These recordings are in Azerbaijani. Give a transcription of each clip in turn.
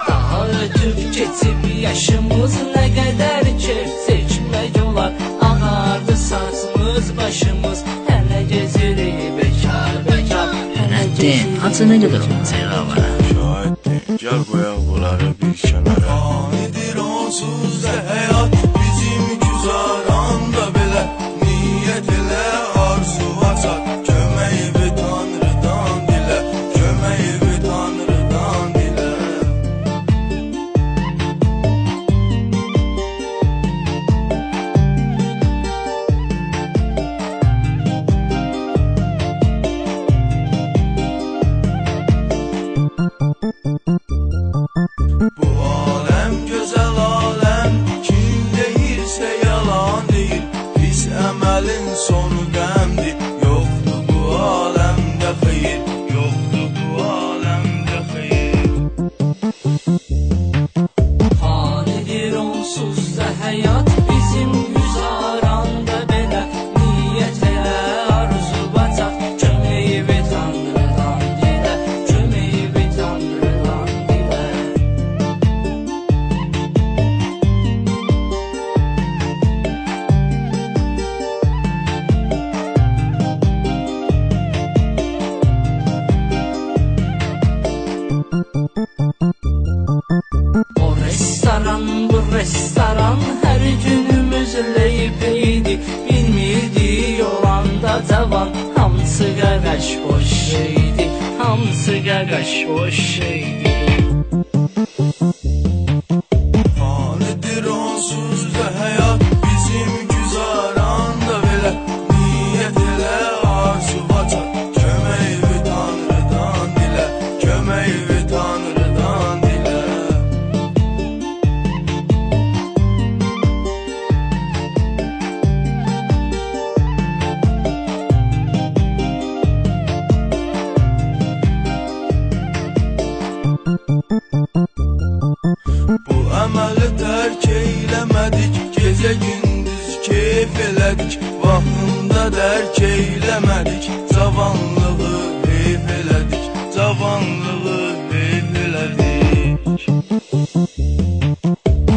Daha ötüb keçib yaşımız nə qədər kef seçmək olar. Ağardı saçımız, başımız, hələ gezirik bekar, bekar. Nəddin, acı nə qədər olacaq avara? Şahiddir, gəl qoyaq bunları bir kənara. Fanidir onsuz da həyat, bizim güzaranda belə. Niyyət elə arzuğa çat, köməyi bir Tanrıdan dilə, köməyi bir Tanrıdan dilə. Bu aləm gözəl aləm, kim deyirsə yalan deyir. Pis əməlin sonu qəmdir, yoxdur bu aləmdə xeyir, yoxdur bu aləmdə xeyir. Fanidir onsuz da həyat, bizim güzaranda belə. Niyyət elə arzu bacar, köməyi bir Tanrıdan dilə, köməyi bir Tanrıdan dilə. O restoran, bu restoran, hər günümüz leyib idi. Bilmirdi yolanda cavan, hamısı qaqaş boş şeydi, hamısı qaqaş boş şeydi. Fanidir onsuz da həyat, bizim güzaranda belə. Niyyət elə arzuğa çat, köməyi bir Tanrıdan dilə, köməyi bir Tanrıdan dilə. Bu əməli tərk eyləmədik, gecə gündüz keyf elədik. Vaxtında dərk eyləmədik, cavanlığı heyf elədik, cavanlığı heyf elədik.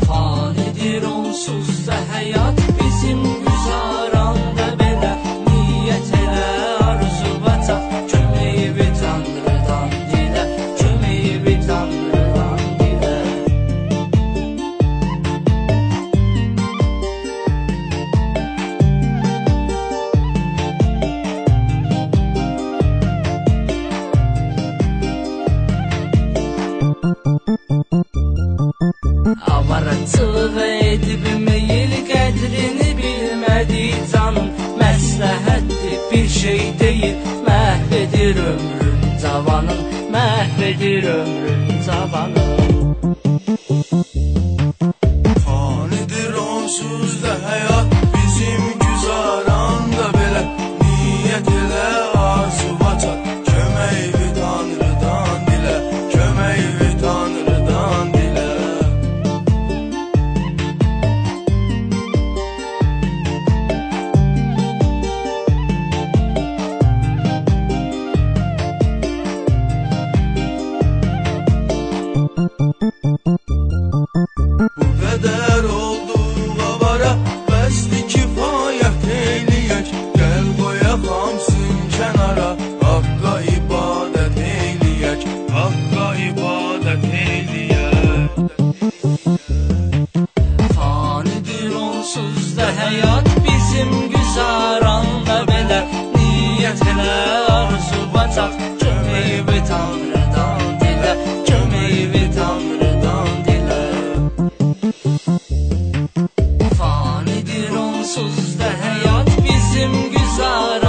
Fanidir onsuz da həyat, bizim güzaranda belə. Niyyət elə arzu bacar, köməyi bir Tanrıdan dilə, köməyi bir Tanrıdan dilə. Avaracılıq edib meyil, qədrini bilmədi canım. Məsləhətdir bir şey deyil, məhv edir ömrün cavanın, məhv edir ömrün cavanın. Fanidir onsuz da həyat, bizim güzaranda belə. Niyyət elə arzuğa çat, köməyi bir Tanrıdan dilə, köməyi bir Tanrıdan dilə. Bu qədər olduq avara, bəsdir kifayət eyləyək. Gəl qoyaq hamısın kənara, haqqa ibadət eyləyək, haqqa ibadət eyləyək. Fanidir onsuz da həyat, bizim güzaranda belə. Niyyət elə arzu bacar, köməyi bir Tanrıdan dilə, köməyi bir Tanrıdan dilə. Fanidir onsuz da həyat, bizim güzaranda